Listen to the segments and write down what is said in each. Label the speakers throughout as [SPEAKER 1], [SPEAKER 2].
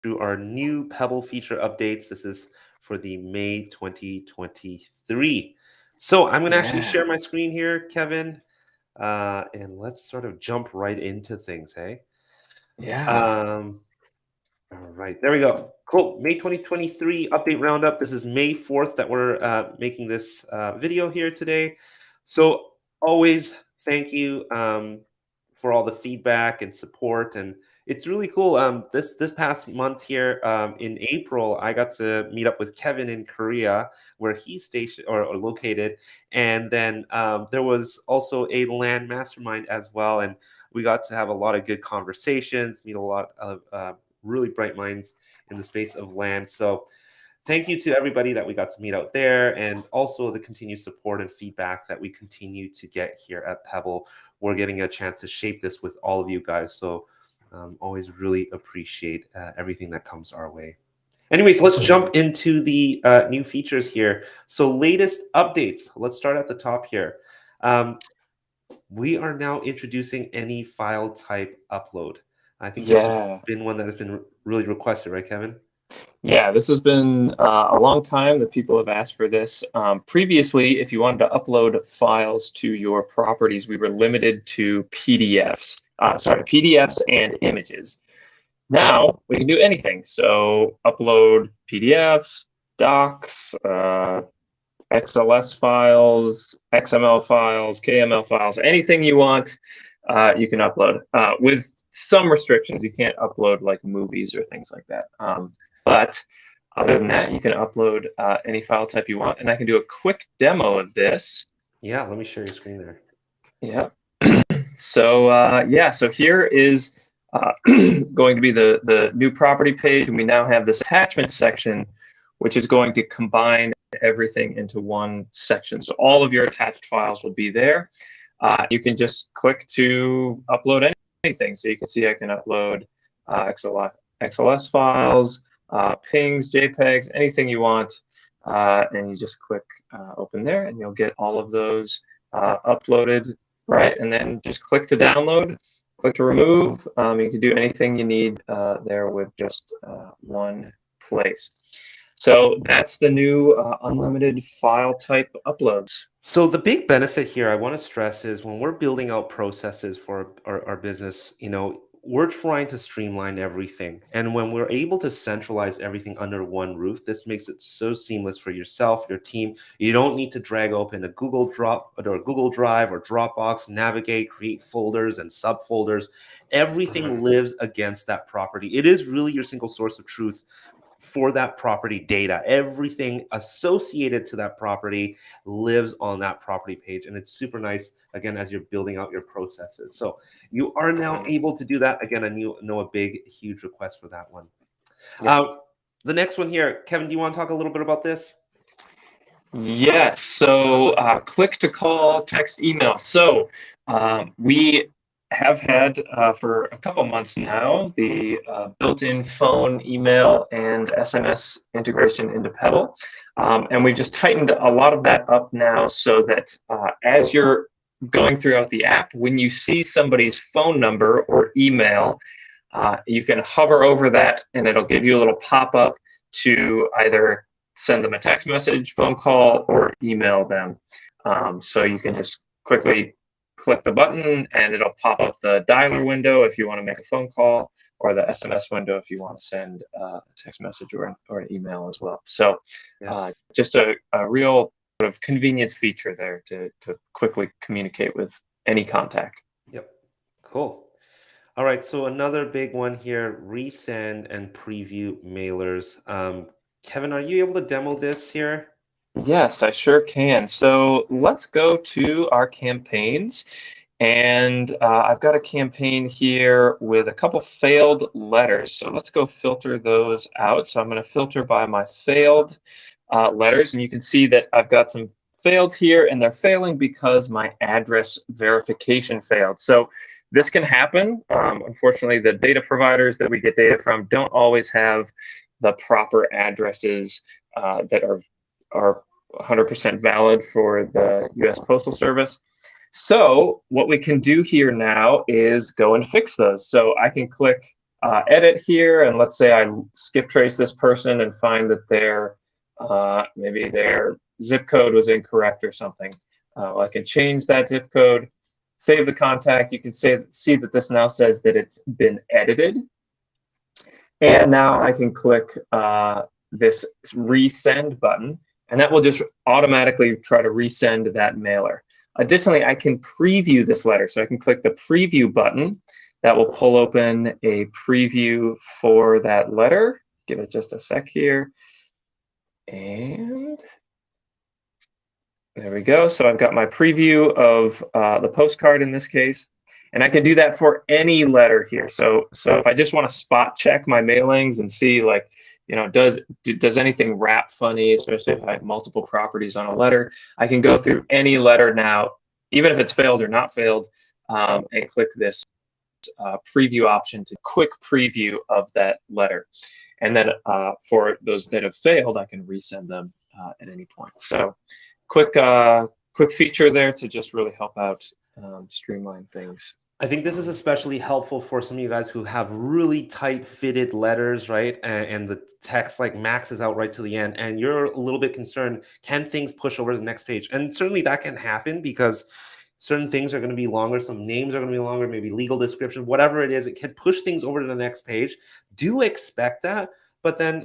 [SPEAKER 1] through our new Pebble feature updates. This is for the May 2023. So I'm going to actually
[SPEAKER 2] Yeah.
[SPEAKER 1] share my screen here, Kevin, and let's sort of jump right into things, hey?
[SPEAKER 2] Yeah.
[SPEAKER 1] Um, all right, there we go. Cool. May 2023 update roundup. This is May 4th that we're making this video here today. So, always thank you for all the feedback and support. And it's really cool. This past month here in April, I got to meet up with Kevin in Korea, where he's stationed or located. And then there was also a land mastermind as well. And we got to have a lot of good conversations, meet a lot of really bright minds in the space of land. So thank you to everybody that we got to meet out there, and also the continued support and feedback that we continue to get here at Pebble. We're getting a chance to shape this with all of you guys. So always really appreciate everything that comes our way. Anyways, let's jump into the new features here. So latest updates. Let's start at the top here. We are now introducing any file type upload. I think this has
[SPEAKER 2] Yeah.
[SPEAKER 1] been one that has been really requested, right, Kevin?
[SPEAKER 2] Yeah, this has been a long time that people have asked for this. Previously, if you wanted to upload files to your properties, we were limited to PDFs. Sorry, PDFs and images. Now we can do anything. So upload PDFs, docs, XLS files, XML files, KML files, anything you want, you can upload with some restrictions. You can't upload like movies or things like that. But other than that, you can upload any file type you want. And I can do a quick demo of this.
[SPEAKER 1] Yeah, let me share your screen there.
[SPEAKER 2] Yeah. So yeah, so here is going to be the new property page. And we now have this attachment section, which is going to combine everything into one section. So all of your attached files will be there. You can just click to upload anything. So you can see I can upload XLS files, pings, JPEGs, anything you want. And you just click open there and you'll get all of those uploaded, right? And then just click to download, click to remove. You can do anything you need there with just one place. So that's the new unlimited file type uploads.
[SPEAKER 1] So the big benefit here I want to stress is when we're building out processes for our business, we're trying to streamline everything. And when we're able to centralize everything under one roof, this makes it so seamless for yourself, your team. You don't need to drag open a Google Drive or Dropbox, navigate, create folders and subfolders. Everything lives against that property. It is really your single source of truth for that property data. Everything associated to that property lives on that property page. And it's super nice, again, as you're building out your processes. So you are now able to do that. Again, and you know a big, huge request for that one.
[SPEAKER 2] Yeah.
[SPEAKER 1] The next one here, Kevin, do you want to talk a little bit about this?
[SPEAKER 2] Yes. So click to call, text, email. So we have had for a couple months now the built-in phone, email, and SMS integration into Pebble. And we've just tightened a lot of that up now so that as you're going throughout the app, when you see somebody's phone number or email, you can hover over that and it'll give you a little pop-up to either send them a text message, phone call, or email them. So you can just quickly click the button and it'll pop up the dialer window if you want to make a phone call, or the SMS window if you want to send a text message or an email as well. So
[SPEAKER 1] Yes.
[SPEAKER 2] just a real sort of convenience feature there to quickly communicate with any contact.
[SPEAKER 1] Yep. Cool. All right. So another big one here, resend and preview mailers. Kevin, are you able to demo this here?
[SPEAKER 2] Yes, I sure can. So let's go to our campaigns. And I've got a campaign here with a couple failed letters. So let's go filter those out. So I'm going to filter by my failed letters. And you can see that I've got some failed here, and they're failing because my address verification failed. So this can happen. Unfortunately, the data providers that we get data from don't always have the proper addresses that are 100% valid for the US Postal Service. So what we can do here now is go and fix those. So I can click edit here, and let's say I skip trace this person and find that their maybe their zip code was incorrect or something. I can change that zip code, save the contact. You can see that this now says that it's been edited. And now I can click this resend button, and that will just automatically try to resend that mailer. Additionally, I can preview this letter. So I can click the preview button. That will pull open a preview for that letter. Give it just a sec here. And there we go. So I've got my preview of the postcard in this case. And I can do that for any letter here. So if I just want to spot check my mailings and see, like, you know, does anything wrap funny, especially if I have multiple properties on a letter, I can go through any letter now, even if it's failed or not failed, and click this preview option to quick preview of that letter. And then for those that have failed, I can resend them at any point. So quick feature there to just really help out streamline things.
[SPEAKER 1] I think this is especially helpful for some of you guys who have really tight fitted letters, right? And the text like maxes out right to the end, and you're a little bit concerned, can things push over to the next page? And certainly that can happen because certain things are going to be longer, some names are going to be longer, maybe legal description, whatever it is, it can push things over to the next page. Do expect that. But then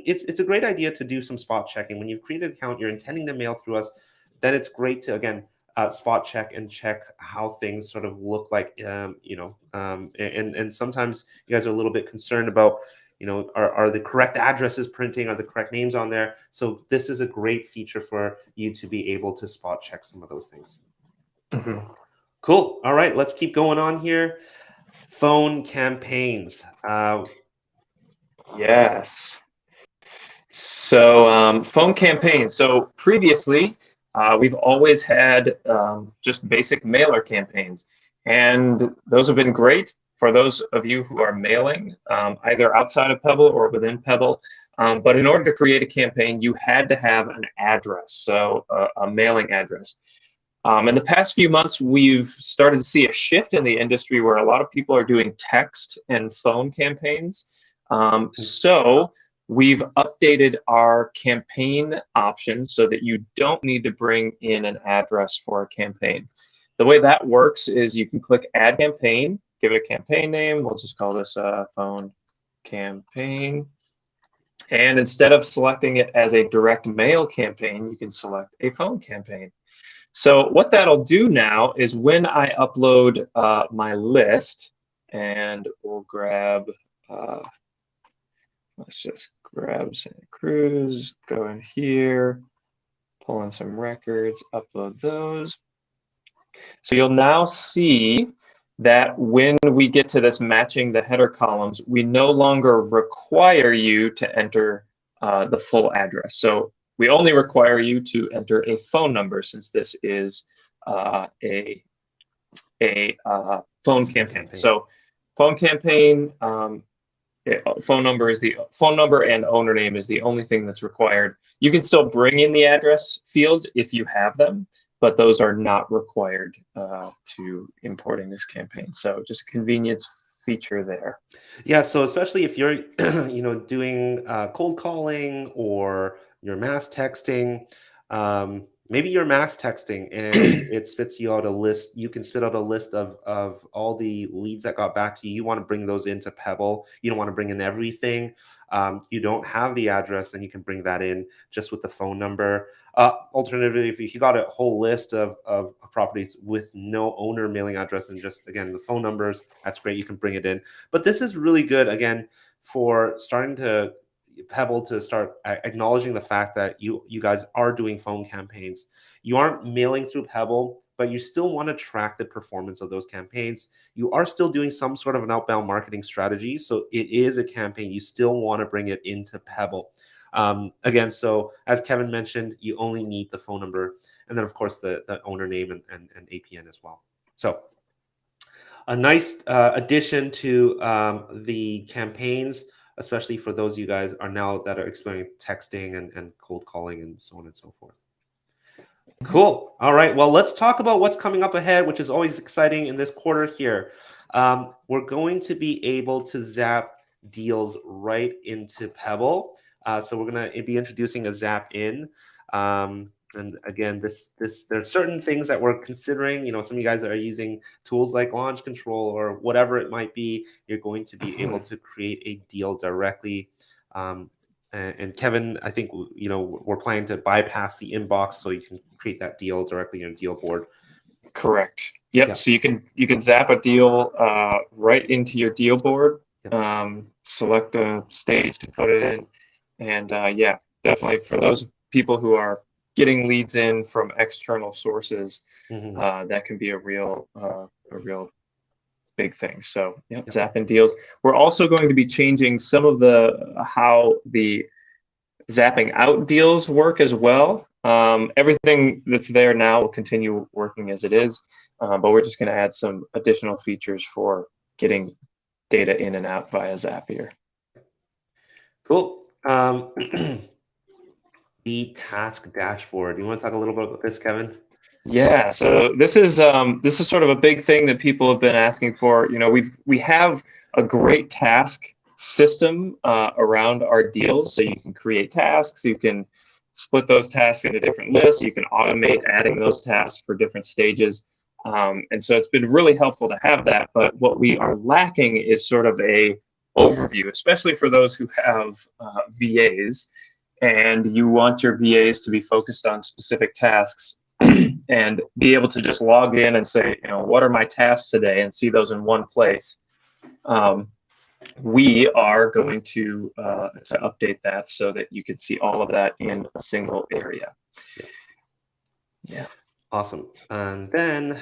[SPEAKER 1] it's a great idea to do some spot checking. When you've created an account, you're intending to mail through us, then it's great to, again, spot check and check how things sort of look like, and sometimes you guys are a little bit concerned about, you know, are the correct addresses printing, are the correct names on there? So this is a great feature for you to be able to spot check some of those things. Cool. All right, let's keep going on here. Phone campaigns.
[SPEAKER 2] Yes. So phone campaigns. So previously, we've always had just basic mailer campaigns, and those have been great for those of you who are mailing either outside of Pebble or within Pebble. But in order to create a campaign, you had to have an address, so a mailing address. In the past few months, we've started to see a shift in the industry where a lot of people are doing text and phone campaigns. So we've updated our campaign options so that you don't need to bring in an address for a campaign. The way that works is you can click Add Campaign, give it a campaign name. We'll just call this a phone campaign. And instead of selecting it as a direct mail campaign, you can select a phone campaign. So what that'll do now is when I upload my list, and we'll grab, let's just grab Santa Cruz, go in here, pull in some records, upload those. So you'll now see that when we get to this matching the header columns, we no longer require you to enter the full address. So we only require you to enter a phone number, since this is a phone campaign. So phone campaign, phone number and owner name is the only thing that's required. You can still bring in the address fields if you have them, but those are not required to importing this campaign. So just a convenience feature there.
[SPEAKER 1] Yeah, so especially if you're doing cold calling or you're mass texting, maybe you're mass texting and it spits you out a list. You can spit out a list of all the leads that got back to you. You want to bring those into Pebble. You don't want to bring in everything. You don't have the address, then you can bring that in just with the phone number. Alternatively, if you got a whole list of properties with no owner mailing address and just, again, the phone numbers, that's great. You can bring it in. But this is really good, again, for starting to Pebble to start acknowledging the fact that you guys are doing phone campaigns. You aren't mailing through Pebble, but you still want to track the performance of those campaigns. You are still doing some sort of an outbound marketing strategy. So it is a campaign. You still want to bring it into Pebble. Again, so as Kevin mentioned, you only need the phone number and then, of course, the owner name and APN as well. So a nice addition to the campaigns, especially for those of you guys are now that are exploring texting and cold calling and so on and so forth. Cool. All right. Well, let's talk about what's coming up ahead, which is always exciting in this quarter here. we're going to be able to zap deals right into Pebble. So we're going to be introducing a zap in. And again, there are certain things that we're considering. Some of you guys that are using tools like Launch Control or whatever it might be, you're going to be able to create a deal directly. And Kevin, I think we're planning to bypass the inbox so you can create that deal directly in your deal board.
[SPEAKER 2] Correct. Yep.
[SPEAKER 1] Yeah.
[SPEAKER 2] So you can zap a deal right into your deal board.
[SPEAKER 1] Yeah.
[SPEAKER 2] Select a stage to put it in, and yeah, definitely for those people who are getting leads in from external sources, that can be a real big thing. So yep, zapping deals. We're also going to be changing some of how the zapping out deals work as well. Everything that's there now will continue working as it is, but we're just going to add some additional features for getting data in and out via Zapier.
[SPEAKER 1] Cool. The task dashboard. You want to talk a little bit about this, Kevin?
[SPEAKER 2] Yeah, so this is sort of a big thing that people have been asking for. We have a great task system around our deals, so you can create tasks, you can split those tasks into different lists, you can automate adding those tasks for different stages, and so it's been really helpful to have that. But what we are lacking is sort of a overview, especially for those who have VAs, and you want your VAs to be focused on specific tasks and be able to just log in and say, what are my tasks today, and see those in one place. We are going to update that so that you can see all of that in a single area. Yeah.
[SPEAKER 1] Awesome. And then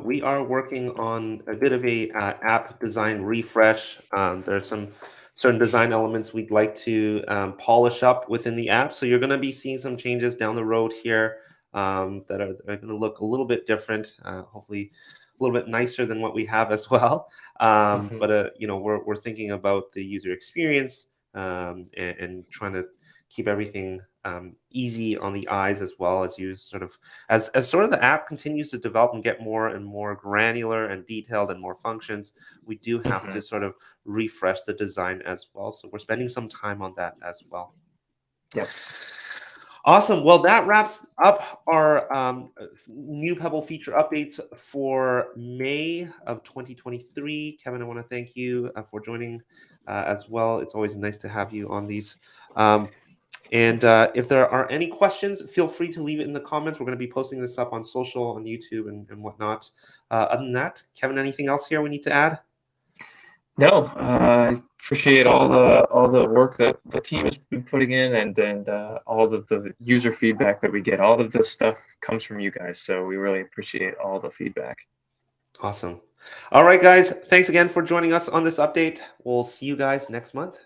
[SPEAKER 1] we are working on a bit of a app design refresh. There are some certain design elements we'd like to polish up within the app. So you're going to be seeing some changes down the road here that are going to look a little bit different, hopefully a little bit nicer than what we have as well. But we're thinking about the user experience and trying to keep everything easy on the eyes, as well as you as sort of the app continues to develop and get more and more granular and detailed and more functions. We do have to sort of refresh the design as well. So we're spending some time on that as well.
[SPEAKER 2] Yep.
[SPEAKER 1] Awesome. Well, that wraps up our new Pebble feature updates for May of 2023. Kevin, I want to thank you for joining as well. It's always nice to have you on these. And if there are any questions, feel free to leave it in the comments. We're going to be posting this up on social, on YouTube, and whatnot. Other than that, Kevin, anything else here we need to add?
[SPEAKER 2] No, I appreciate all the work that the team has been putting in, and all of the user feedback that we get. All of this stuff comes from you guys, so we really appreciate all the feedback.
[SPEAKER 1] Awesome. All right, guys. Thanks again for joining us on this update. We'll see you guys next month.